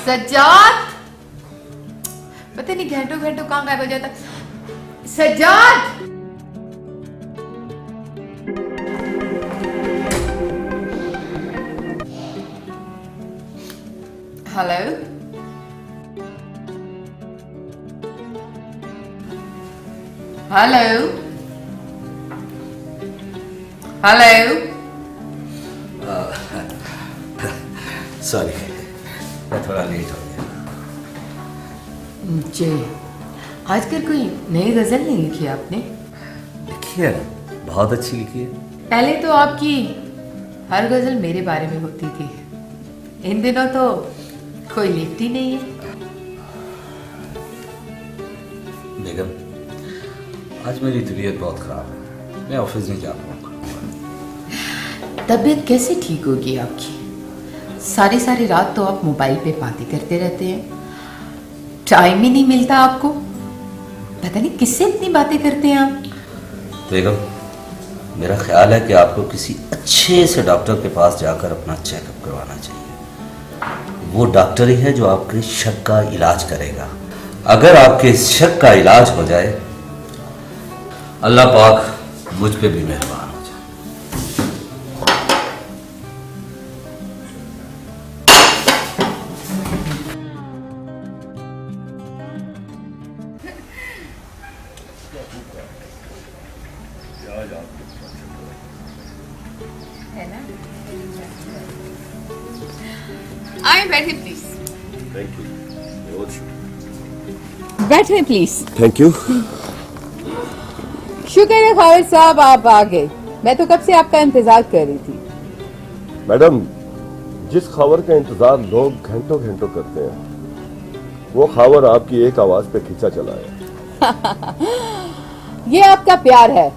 सज्जाद, पता नहीं घंटों घंटों कहाँ गायब हो जाता। Sajjad, hello, hello, hello. Sorry, मैं थोड़ा लेट हो गया। जी, आजकल कोई नई गजल नहीं लिखी आपने? लिखी है, बहुत अच्छी लिखी है। पहले तो आपकी हर गजल मेरे बारे में होती थी, इन दिनों तो कोई लिखती नहीं है। बेगम, आज मेरी तबीयत बहुत खराब है, मैं ऑफिस नहीं जा पाऊंगा। तबीयत कैसे ठीक होगी आपकी? सारी सारी रात तो आप मोबाइल पे बातें करते रहते हैं, टाइम ही नहीं मिलता आपको। पता नहीं किससे इतनी बातें करते हैं आप। बेगम, मेरा ख्याल है कि आपको किसी अच्छे से डॉक्टर के पास जाकर अपना चेकअप करवाना चाहिए। वो डॉक्टर ही है जो आपके शक का इलाज करेगा। अगर आपके इस शक का इलाज हो जाए, अल्लाह पाक मुझ पे भी मेहरबान हो जाए। है ना? आए बैठे प्लीज। Thank you. बैठे प्लीज। Thank you. शुक्र है खालिद साहब आप आ गए, मैं तो कब से आपका इंतजार कर रही थी। मैडम, जिस खबर का इंतजार लोग घंटों घंटों करते हैं, वो खबर आपकी एक आवाज पे खींचा चला है। ये आपका प्यार है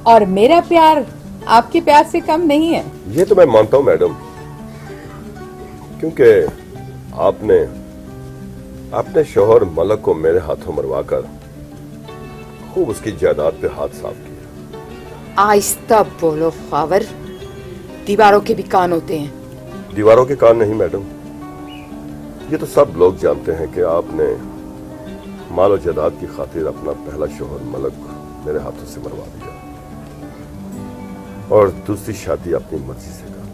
और मेरा प्यार आपके प्यार से कम नहीं है। ये तो मैं मानता हूं मैडम, क्योंकि आपने शोहर मलक को मेरे हाथों मरवाकर खूब उसकी जायदाद पे हाथ साफ किया। आहिस्ता बोलो ख्वावर, दीवारों के भी कान होते हैं। दीवारों के कान नहीं मैडम, ये तो सब लोग जानते हैं कि आपने मालो जायदाद की खातिर अपना पहला शोहर मलक मेरे हाथों से मरवा दिया और दूसरी शादी अपनी मर्जी से कर।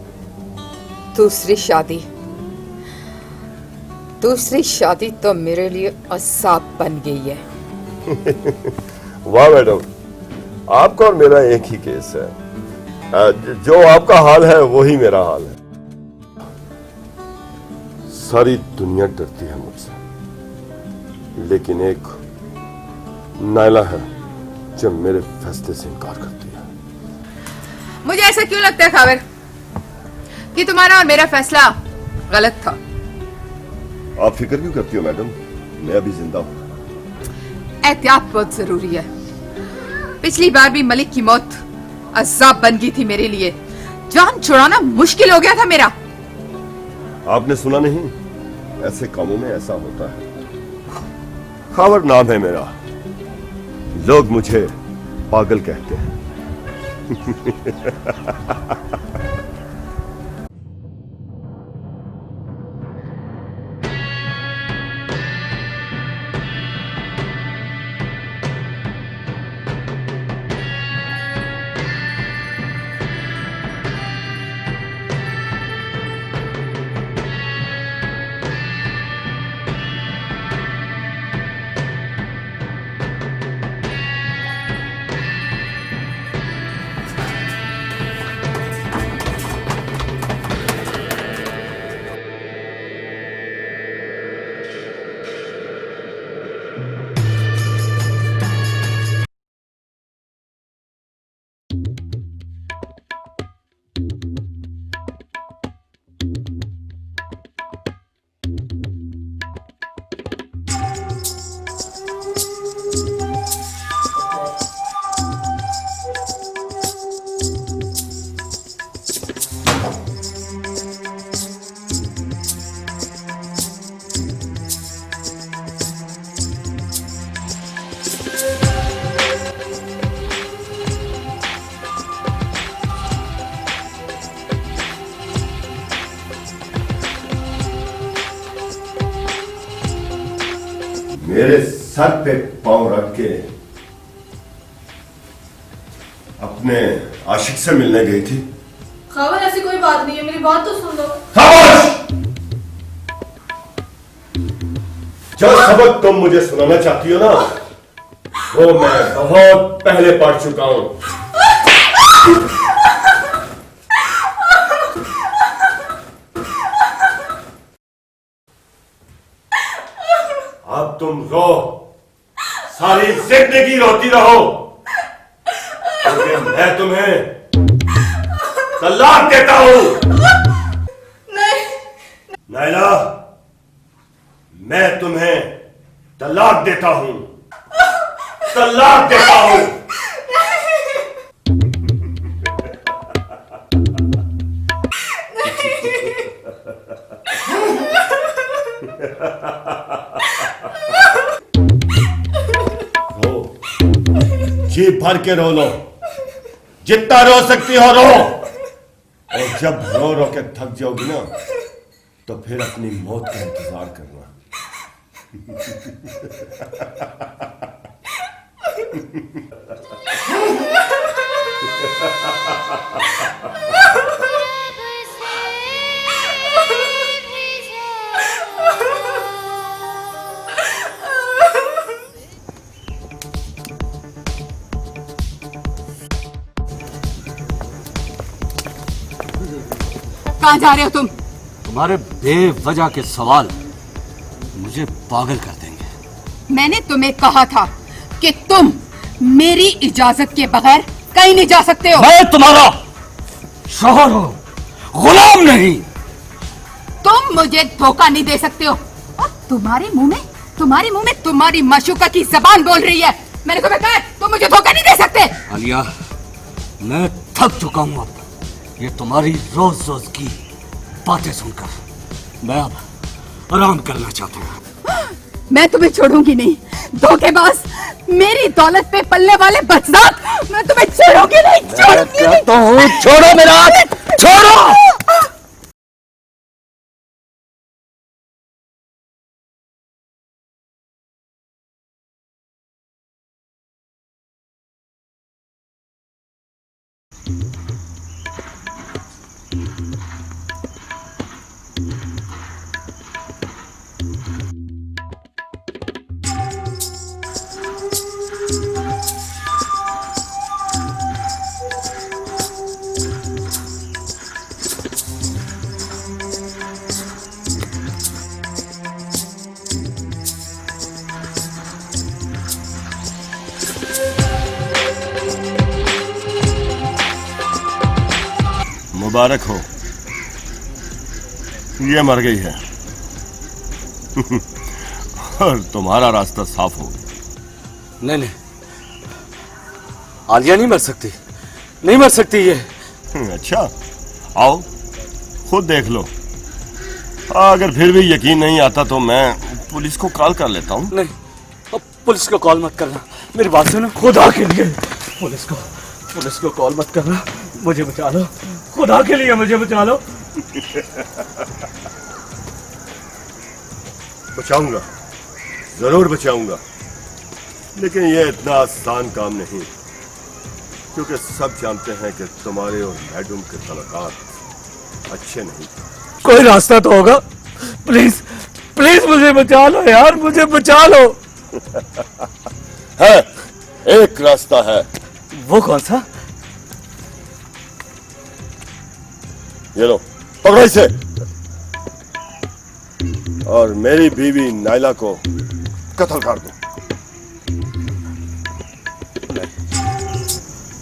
दूसरी शादी तो मेरे लिए अज़ाब बन गई है। वाह मैडम, आपका और मेरा एक ही केस है। जो आपका हाल है वो ही मेरा हाल है। सारी दुनिया डरती है मुझसे, लेकिन एक नायला है जो मेरे फैसले से इनकार करती है। मुझे ऐसा क्यों लगता है खावर कि तुम्हारा और मेरा फैसला गलत था? आप फिक्र क्यों करती हो मैडम, मैं अभी जिंदा हूं। एहतियात बहुत जरूरी है। पिछली बार भी मलिक की मौत अज़ाब बन गई थी मेरे लिए, जान छुड़ाना मुश्किल हो गया था मेरा। आपने सुना नहीं, ऐसे कामों में ऐसा होता है। खावर नाम है मेरा, लोग मुझे पागल कहते हैं। मेरे सर पे पांव रख के अपने आशिक से मिलने गई थी। खबर ऐसी कोई बात नहीं है, मेरी बात तो सुन लो। खामोश! जो सबक तुम मुझे सुनाना चाहती हो ना, वो मैं बहुत पहले पढ़ चुका हूं। अब तुम रो, सारी जिंदगी रोती रहो, क्योंकि मैं तुम्हें तलाक देता हूं। नहीं। नायला, मैं तुम्हें तलाक देता हूं, तलाक देता हूं। रो, जी भर के रो लो, जितना रो सकती हो रो, और जब रो रो के थक जाओगी ना, तो फिर अपनी मौत का इंतजार करना। कहाँ जा रहे हो तुम? तुम्हारे बेवजह के सवाल मुझे पागल कर देंगे। मैंने तुम्हें कहा था कि तुम मेरी इजाजत के बगैर कहीं नहीं जा सकते हो। मैं तुम्हारा शौहर हूं, गुलाम नहीं। तुम मुझे धोखा नहीं दे सकते हो। और तुम्हारे मुंह में तुम्हारी माशूका की जबान बोल रही है। मैंने तुम्हें कहा है, तुम मुझे धोखा नहीं दे सकते। आलिया, मैं थक चुका हूं अब ये तुम्हारी रोज रोज की बातें सुनकर। मैं अब आराम करना चाहता हूँ। मैं तुम्हें छोड़ूंगी नहीं, धोखेबाज, मेरी दौलत पे पलने वाले बदसात, मैं तुम्हें छोड़ूंगी नहीं, छोड़ूंगी नहीं। कहता हूँ छोड़ो मेरा हाथ, छोड़ो। मुबारक हो, ये मर गई है और तुम्हारा रास्ता साफ हो गया। नहीं नहीं, आलिया नहीं मर सकती, नहीं मर सकती ये। अच्छा, आओ खुद देख लो। अगर फिर भी यकीन नहीं आता तो मैं पुलिस को कॉल कर लेता हूँ। नहीं, अब पुलिस को कॉल मत करना, मेरी बात सुनो, खुदा के लिए पुलिस को कॉल मत करना। मुझे बचा लो, खुदा के लिए मुझे बचा लो। बचाऊंगा, जरूर बचाऊंगा, लेकिन ये इतना आसान काम नहीं, क्योंकि सब जानते हैं कि तुम्हारे और मैडम के तलकात अच्छे नहीं। कोई रास्ता तो होगा, प्लीज प्लीज मुझे बचा लो यार, मुझे बचा लो। है, एक रास्ता है। वो कौन सा? ये लो, पकड़ो इसे और मेरी बीवी नायला को कत्ल कर दो।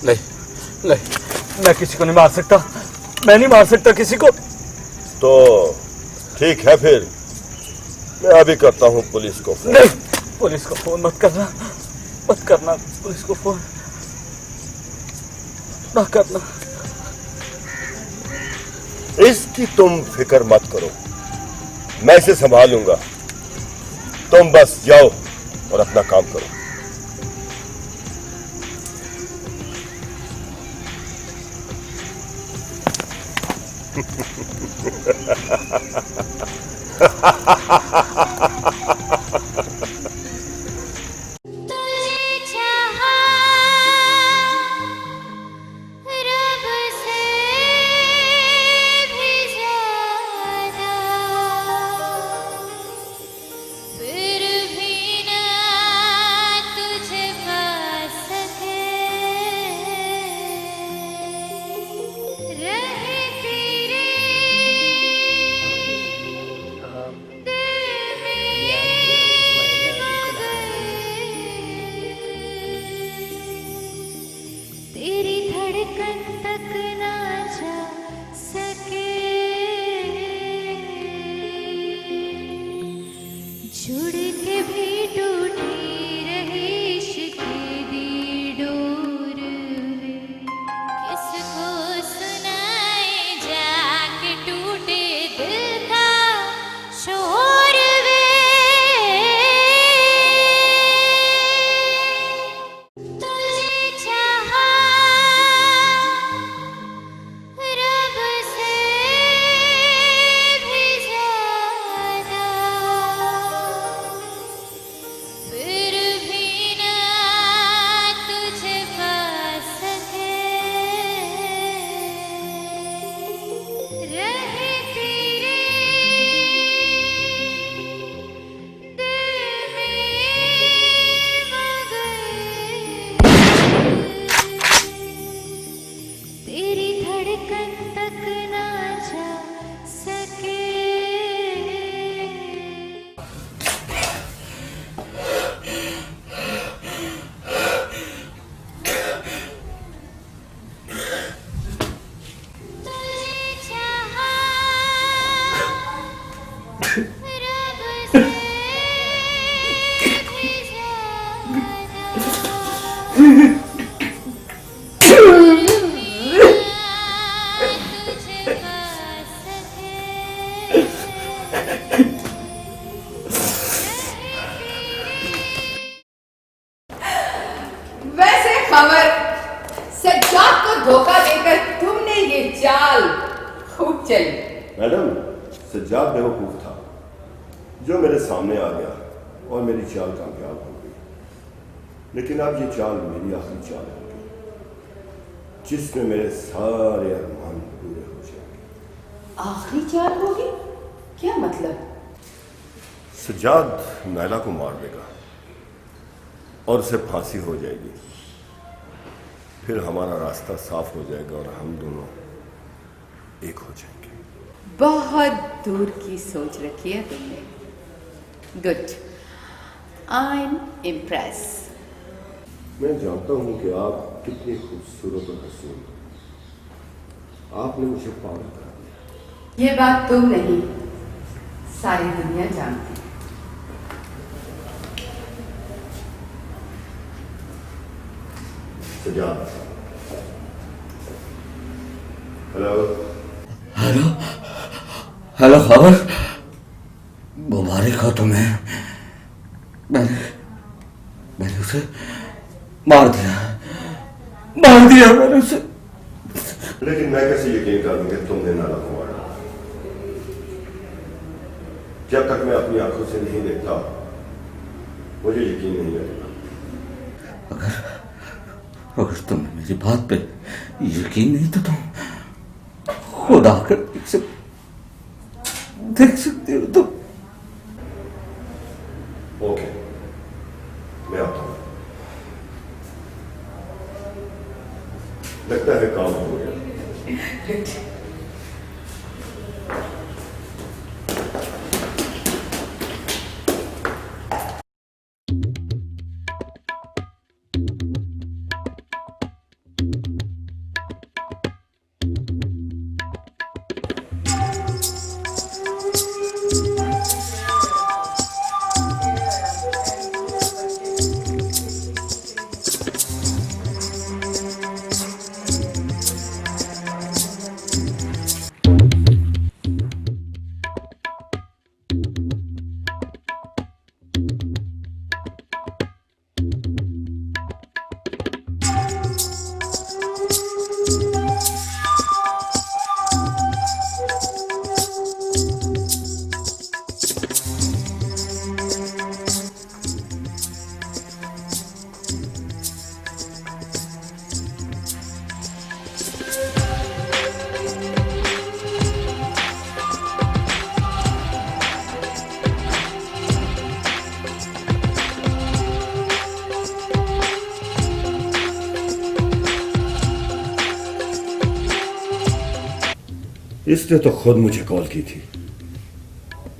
नहीं नहीं, मैं किसी को नहीं मार सकता, मैं नहीं मार सकता किसी को। तो ठीक है, फिर मैं अभी करता हूँ पुलिस को फोन। नहीं, पुलिस को फोन मत करना, मत करना पुलिस को फोन, ना करना। इसकी तुम फिक्र मत करो, मैं इसे संभालूंगा। तुम बस जाओ और अपना काम करो। वैसे खबर, सज्जाद को धोखा देकर तुमने ये चाल खूब चली। मैडम, सज्जाद बेवकूफ था जो मेरे सामने आ गया और मेरी चाल कामयाब हो गई। लेकिन अब ये चाल मेरी आखिरी चाल होगी जिसमें मेरे सारे अरमान पूरे हो जाएंगे। आखिरी चाल होगी? क्या मतलब? सज्जाद नायला को मार देगा और उसे फांसी हो जाएगी। फिर हमारा रास्ता साफ हो जाएगा और हम दोनों एक हो जाएंगे। बहुत दूर की सोच रखी है तुमने। Good, I am impress. मैं जानता हूं कि आप कितनी खूबसूरत और हसीन हो। आपने मुझे पागल करा दिया। ये बात तुम नहीं, सारी दुनिया जानती है। सज्जाद, हेलो। हेलो हेलो खबर, मुबारक हो तुम्हें। मैंने उसे मार दिया मैंने उसे। लेकिन मैं कैसे यकीन कर लूं कि तुमने नाला को मारा? जब तक मैं अपनी आंखों से नहीं देखता मुझे यकीन नहीं लगेगा। अगर तुम्हें मेरी बात पे यकीन नहीं तो तुम खुद आकर देख सकते हो तुम। ओके, मैं आता हूं। लगता है काम हो गया। इसने तो खुद मुझे कॉल की थी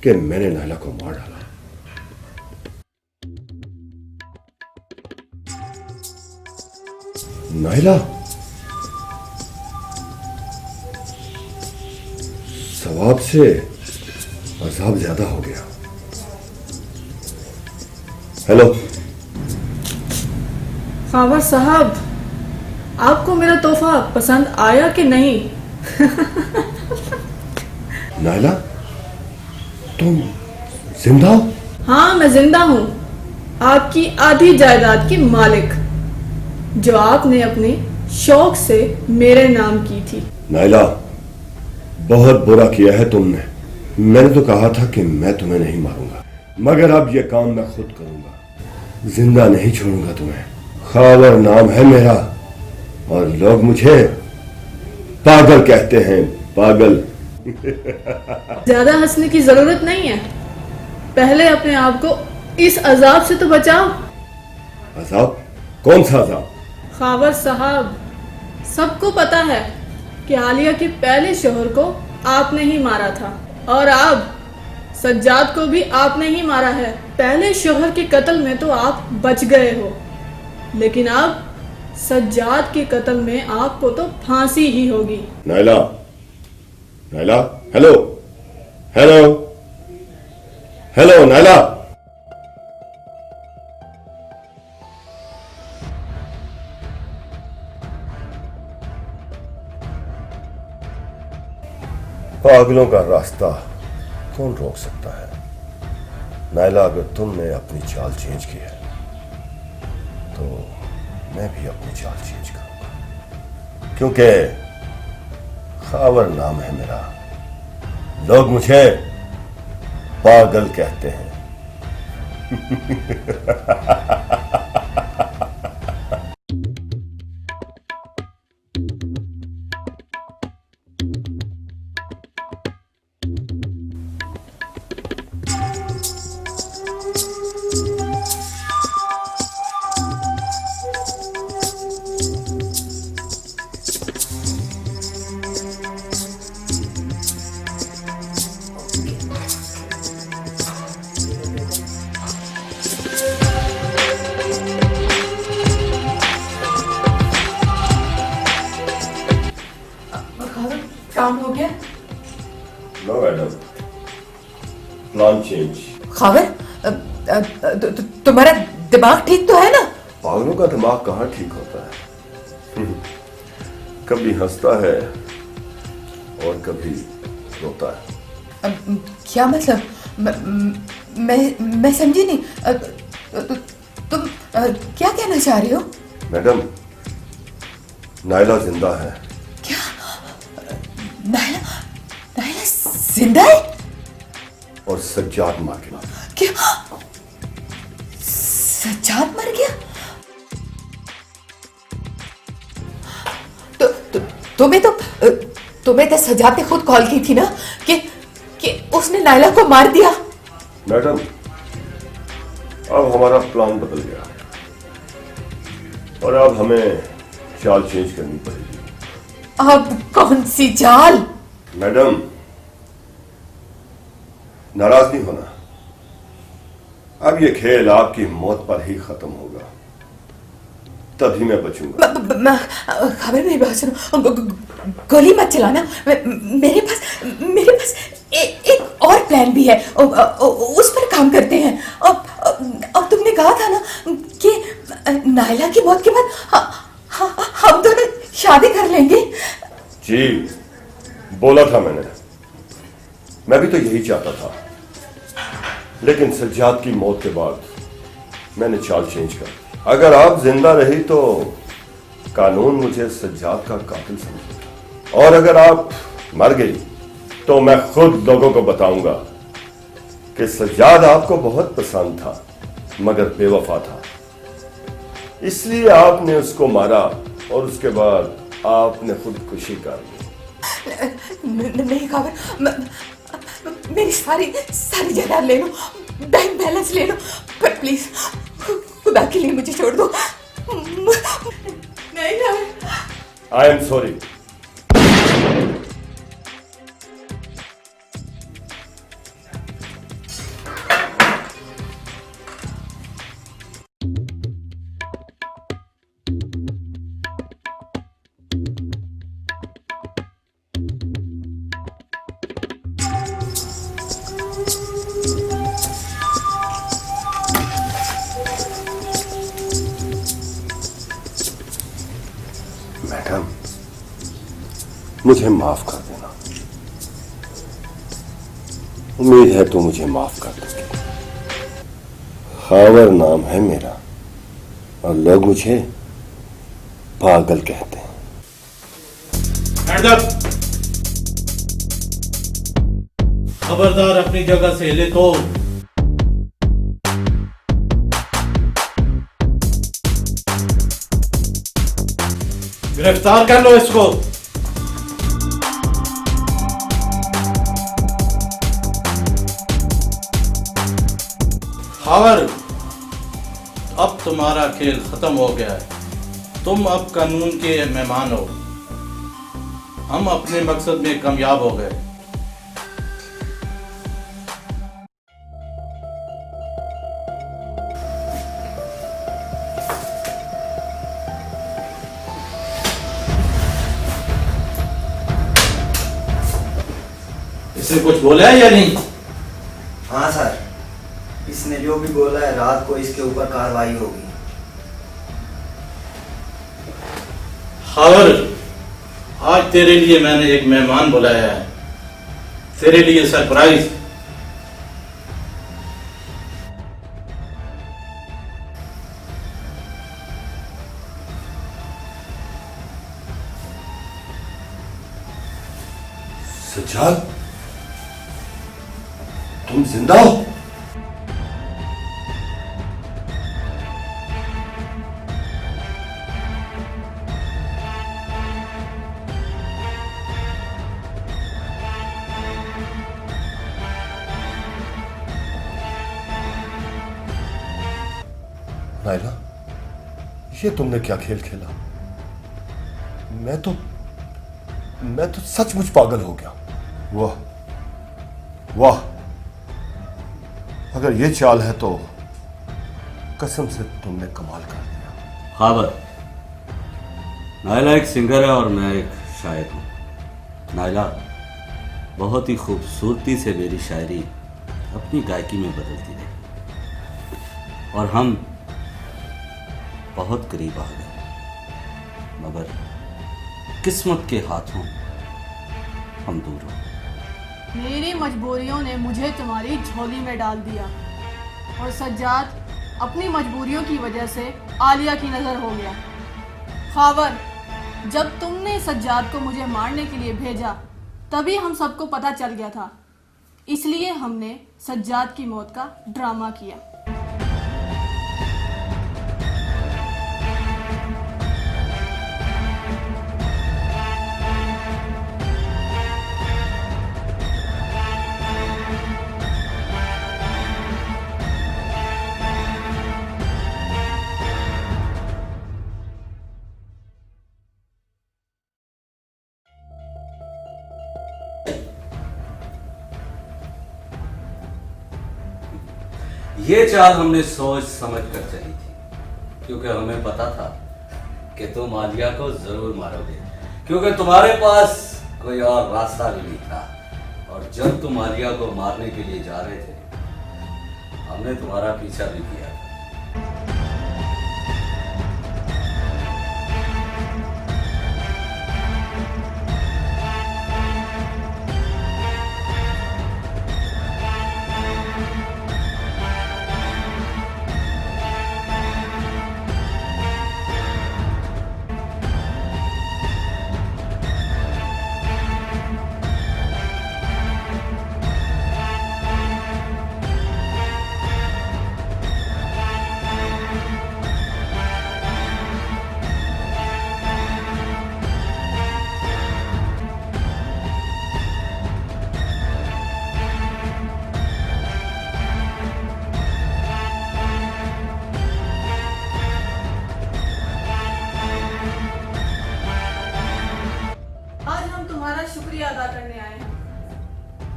कि मैंने नायला को मार डाला। नायला, सवाब से अजाब ज्यादा हो गया। हेलो खावर साहब, आपको मेरा तोहफा पसंद आया कि नहीं? नायला, तुम जिंदा हो? हाँ, मैं जिंदा हूँ, आपकी आधी जायदाद की मालिक, जो आपने अपने शौक से मेरे नाम की थी। नायला, बहुत बुरा किया है तुमने। मैंने तो कहा था कि मैं तुम्हें नहीं मारूंगा, मगर अब यह काम मैं खुद करूंगा। जिंदा नहीं छोड़ूंगा तुम्हें। खावर नाम है मेरा और लोग मुझे पागल कहते हैं, पागल। ज्यादा हंसने की जरूरत नहीं है, पहले अपने आप को इस अजाब से तो बचाओ। अजाब? कौन सा अजाब? खावर साहब, सबको पता है कि आलिया के पहले शोहर को आपने ही मारा था और अब सज्जाद को भी आपने ही मारा है। पहले शोहर के कत्ल में तो आप बच गए हो, लेकिन अब सज्जाद के कत्ल में आपको तो फांसी ही होगी। Naila, Naila, hello, hello, hello Naila. पागलों का रास्ता कौन रोक सकता है? नायला, अगर तुमने अपनी चाल चेंज की है तो मैं भी अपनी चाल चेंज करूंगा, क्योंकि खावर नाम है मेरा। लोग मुझे पागल कहते हैं। काम हो गया? No madam, plan change. Khawar, तुम्हारा दिमाग ठीक तो है ना? पागलों का दिमाग कहाँ ठीक होता है? कभी हंसता है और कभी रोता है। क्या मतलब? मैं समझी नहीं। तुम क्या कहना चाह रहे हो? मैडम, नायला जिंदा है। क्या? नायला जिंदा है? और सज्जाद मार गया। क्या? सज्जाद मर गया? तुम्हें तो सज्जाद ने खुद कॉल की थी ना कि उसने नायला को मार दिया। मैडम, अब हमारा प्लान बदल गया और अब हमें चाल चेंज करनी पड़ेगी। अब कौन सी चाल? मैडम, नाराज नहीं होना। अब ये खेल आपकी मौत पर ही खत्म होगा, तभी मैं बचूंगा। खबर मेरी बात सुनो, गोली मत चलाना। मेरे पास एक और प्लान भी है, उस पर काम करते हैं। अब तुमने कहा था ना कि नायला की मौत के बाद हम दोनों शादी कर लेंगे। जी, बोला था मैंने। मैं भी तो यही चाहता था, लेकिन सज्जाद की मौत के बाद मैंने चाल चेंज कर। अगर आप जिंदा रही तो कानून मुझे सज्जाद का कातिल समझेगा, और अगर आप मर गई तो मैं खुद लोगों को बताऊंगा कि सज्जाद आपको बहुत पसंद था मगर बेवफा था, इसलिए आपने उसको मारा और उसके बाद आपने खुदकुशी कर ली। नहीं खबर, मेरी सारी जायदाद ले लो, बैंक बैलेंस ले लो, पर प्लीज खुदा के लिए मुझे छोड़ दो। नहीं खबर। I am sorry. मैडम, मुझे माफ कर देना। उम्मीद है तो मुझे माफ कर दोगे। खावर नाम है मेरा और लोग मुझे पागल कहते हैं। खबरदार अपनी जगह से हिले तो गिरफ्तार कर लो इसको। खावर, अब तुम्हारा खेल खत्म हो गया है। तुम अब कानून के मेहमान हो। हम अपने मकसद में कामयाब हो गए। इसने कुछ बोला है या नहीं? हाँ सर, इसने जो भी बोला है रात को इसके ऊपर कार्रवाई होगी। खावर, आज तेरे लिए मैंने एक मेहमान बुलाया है। तेरे लिए सरप्राइज। सज्जाद, तुम जिंदा हो? नायला, ये तुमने क्या खेल खेला? मैं तो सचमुच पागल हो गया। वाह वाह, अगर ये चाल है तो कसम से तुमने कमाल कर दिया। खाबर, नायला एक सिंगर है और मैं एक शायर हूँ। नायला बहुत ही खूबसूरती से मेरी शायरी अपनी गायकी में बदलती रही और हम बहुत करीब आ गए, मगर किस्मत के हाथों हम दूर हो। मेरी मजबूरियों ने मुझे तुम्हारी झोली में डाल दिया और सज्जाद अपनी मजबूरियों की वजह से आलिया की नज़र हो गया। खावर, जब तुमने सज्जाद को मुझे मारने के लिए भेजा तभी हम सबको पता चल गया था, इसलिए हमने सज्जाद की मौत का ड्रामा किया। ये चाल हमने सोच समझ कर चली थी, क्योंकि हमें पता था कि तुम आलिया को जरूर मारोगे, क्योंकि तुम्हारे पास कोई और रास्ता भी नहीं था। और जब तुम आलिया को मारने के लिए जा रहे थे, हमने तुम्हारा पीछा भी किया। शुक्रिया अदा करने आए हैं,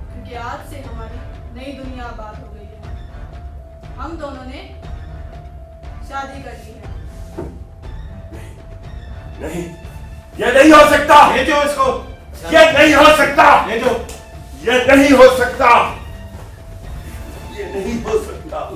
क्योंकि आज से हमारी नई दुनिया आबाद हो गई है। हम दोनों ने शादी कर ली है। नहीं, ये नहीं हो सकता। ले जाओ इसको। ये नहीं हो सकता। ले जाओ। ये नहीं हो सकता। ये नहीं हो सकता।